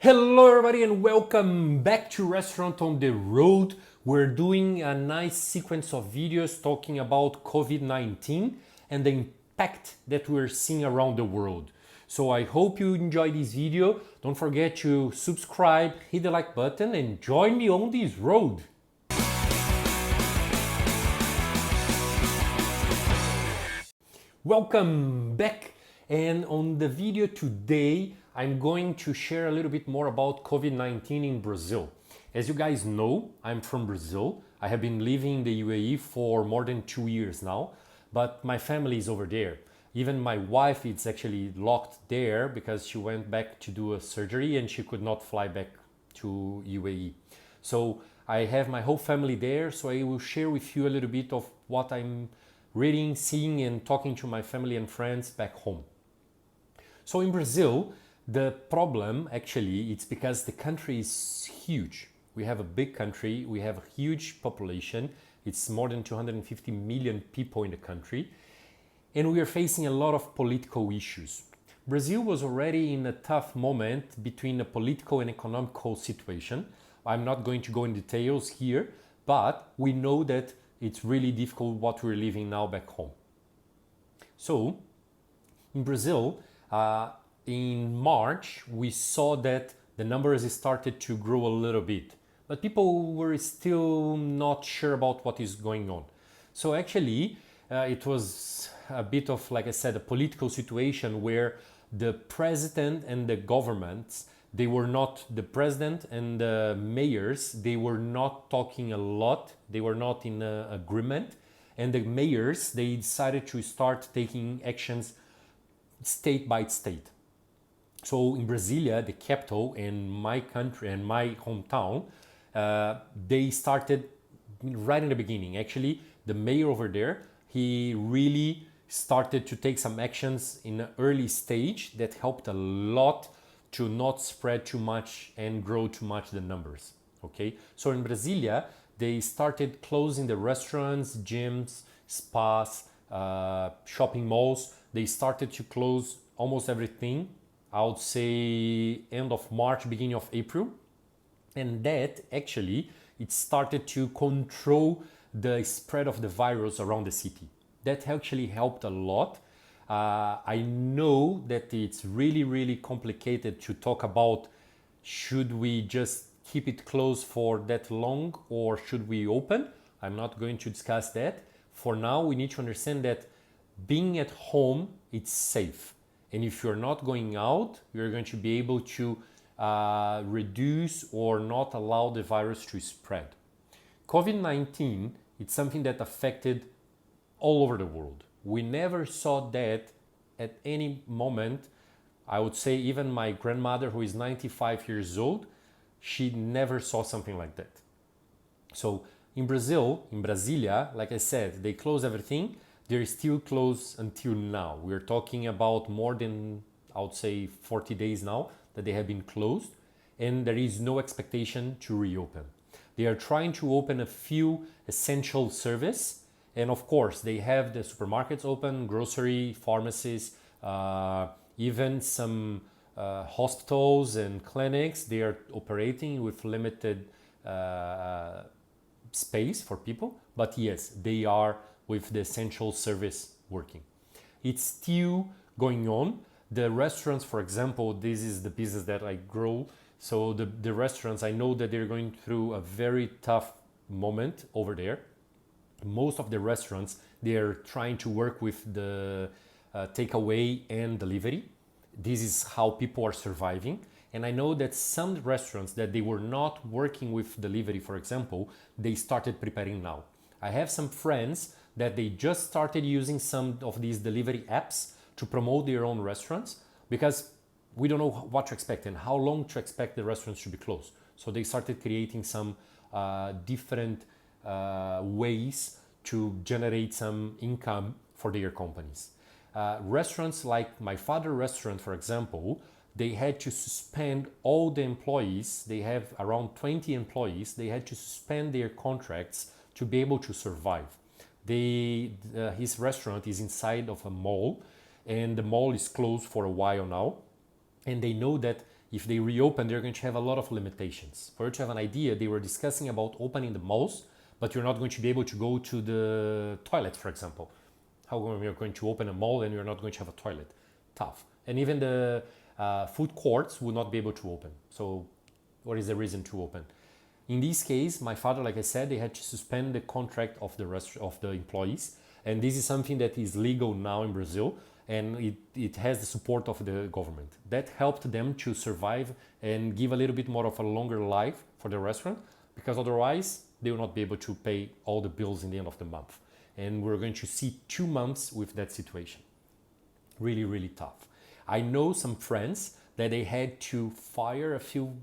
Hello everybody and welcome back to Restaurant on the Road. We're doing a nice sequence of videos talking about COVID-19 and the impact that we're seeing around the world. So I hope you enjoy this video. Don't forget to subscribe, hit the like button and join me on this road. Welcome back, and on the video today I'm going to share a little bit more about COVID-19 in Brazil. As you guys know, I'm from Brazil. I have been living in the UAE for more than 2 years now, but my family is over there. Even my wife is actually locked there because she went back to do a surgery and she could not fly back to UAE. So I have my whole family there, so I will share with you a little bit of what I'm reading, seeing and talking to my family and friends back home. So in Brazil, the problem actually it's because the country is huge. We have a big country, we have a huge population. It's more than 250 million people in the country, and we are facing a lot of political issues. Brazil was already in a tough moment between a political and economical situation. I'm not going to go in details here, but we know that it's really difficult what we're living now back home. So in Brazil, in March, we saw that the numbers started to grow a little bit, but people were still not sure about what is going on. So actually, it was a bit of, like I said, a political situation where the president and the governments, they were not, the president and the mayors, they were not talking a lot, they were not in agreement, and the mayors, they decided to start taking actions state by state. So in Brasilia, the capital, and my country and my hometown, they started right in the beginning. Actually, the mayor over there, he really started to take some actions in an early stage that helped a lot to not spread too much and grow too much the numbers. Okay, so in Brasilia, they started closing the restaurants, gyms, spas, shopping malls. They started to close almost everything. I would say end of March, beginning of April. And that actually, it started to control the spread of the virus around the city. That actually helped a lot. I know that it's really complicated to talk about should we just keep it closed for that long or should we open. I'm not going to discuss that. For now, we need to understand that being at home, it's safe. And if you're not going out, you're going to be able to reduce or not allow the virus to spread. COVID-19, it's something that affected all over the world. We never saw that at any moment. I would say even my grandmother, who is 95 years old, she never saw something like that. So in Brazil, in Brasilia, like I said, they closed everything. They're still closed until now. We're talking about more than, I would say, 40 days now that they have been closed, and there is no expectation to reopen. They are trying to open a few essential services, and of course, they have the supermarkets open, grocery, pharmacies, even some hospitals and clinics. They are operating with limited space for people, but yes, they are with the essential service working. It's still going on. The restaurants, for example, this is the business that I grow. So the restaurants, I know that they're going through a very tough moment over there. Most of the restaurants, they're trying to work with the takeaway and delivery. This is how people are surviving. And I know that some restaurants that they were not working with delivery, for example, they started preparing now. I have some friends that they just started using some of these delivery apps to promote their own restaurants because we don't know what to expect and how long to expect the restaurants to be closed. So they started creating some different ways to generate some income for their companies. Restaurants like my father's restaurant, for example, they had to suspend all the employees. They have around 20 employees. They had to suspend their contracts to be able to survive. His restaurant is inside of a mall, and the mall is closed for a while now. And they know that if they reopen, they're going to have a lot of limitations. For you to have an idea, they were discussing about opening the malls, but you're not going to be able to go to the toilet, for example. How come you're going to open a mall and you're not going to have a toilet? Tough. And even the food courts will not be able to open. So what is the reason to open? In this case, my father, like I said, they had to suspend the contract of the employees. And this is something that is legal now in Brazil, and it has the support of the government. That helped them to survive and give a little bit more of a longer life for the restaurant, because otherwise they will not be able to pay all the bills in the end of the month. And we're going to see 2 months with that situation. Really, really tough. I know some friends that they had to fire a few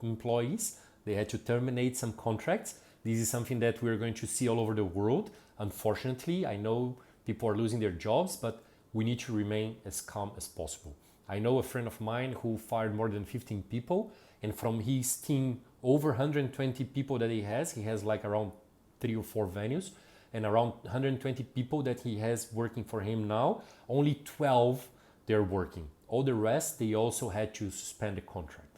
employees. They had to terminate some contracts. This is something that we're going to see all over the world. Unfortunately, I know people are losing their jobs, but we need to remain as calm as possible. I know a friend of mine who fired more than 15 people, and from his team, over 120 people that he has like around 3 or 4 venues, and around 120 people that he has working for him now, only 12 they're working. All the rest, they also had to suspend the contract.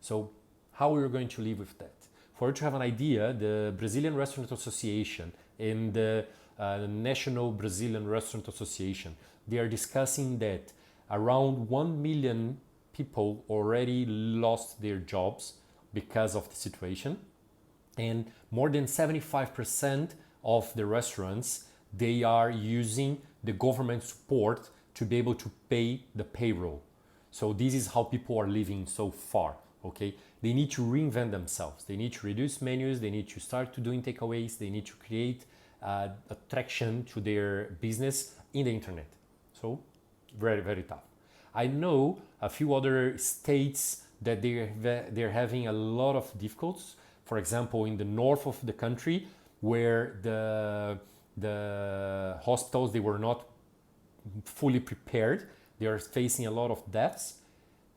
So how are we going to live with that? For you to have an idea, the Brazilian Restaurant Association and the National Brazilian Restaurant Association, they are discussing that around 1 million people already lost their jobs because of the situation, and more than 75% of the restaurants, they are using the government support to be able to pay the payroll. So this is how people are living so far, okay? They need to reinvent themselves. They need to reduce menus. They need to start to doing takeaways. They need to create attraction to their business in the internet. So very, very tough. I know a few other states that they're having a lot of difficulties. For example, in the north of the country, where the hospitals, they were not fully prepared. They are facing a lot of deaths.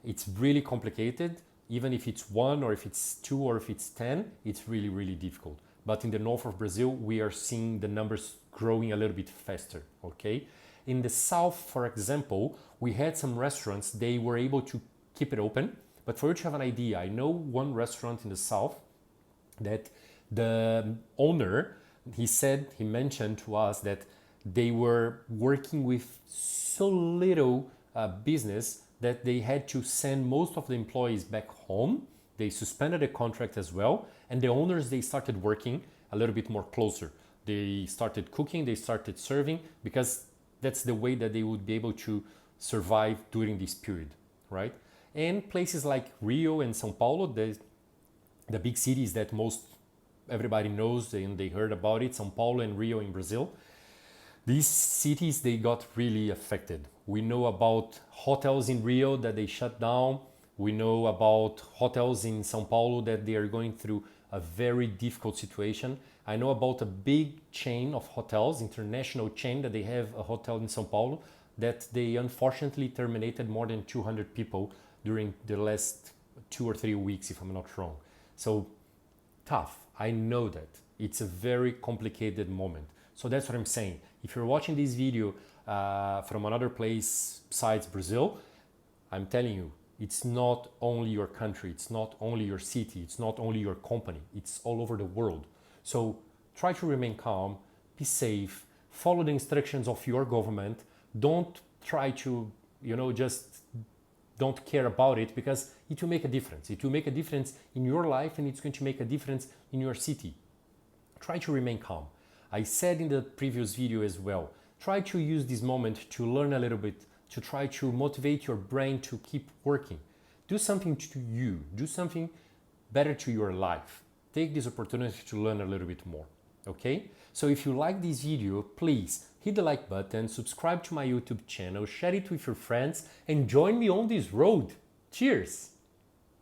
It's really complicated. Even if it's 1 or if it's 2 or if it's 10, it's really, really difficult. But in the north of Brazil, we are seeing the numbers growing a little bit faster, okay? In the south, for example, we had some restaurants, they were able to keep it open. But for you to have an idea, I know one restaurant in the south that the owner, he mentioned to us that they were working with so little business that they had to send most of the employees back home. They suspended the contract as well, and the owners, they started working a little bit more closer. They started cooking, they started serving, because that's the way that they would be able to survive during this period, right? And places like Rio and São Paulo, the big cities that most everybody knows and they heard about it, São Paulo and Rio in Brazil, these cities, they got really affected. We know about hotels in Rio that they shut down. We know about hotels in São Paulo that they are going through a very difficult situation. I know about a big chain of hotels, international chain, that they have a hotel in São Paulo that they unfortunately terminated more than 200 people during the last 2 or 3 weeks, if I'm not wrong. So tough, I know that. It's a very complicated moment. So that's what I'm saying. If you're watching this video from another place besides Brazil, I'm telling you, it's not only your country, it's not only your city, it's not only your company, it's all over the world. So try to remain calm, be safe, follow the instructions of your government. Don't try to, just don't care about it, because it will make a difference. It will make a difference in your life, and it's going to make a difference in your city. Try to remain calm. I said in the previous video as well, try to use this moment to learn a little bit, to try to motivate your brain to keep working. Do something to you, do something better to your life. Take this opportunity to learn a little bit more, okay? So if you like this video, please hit the like button, subscribe to my YouTube channel, share it with your friends, and join me on this road. Cheers!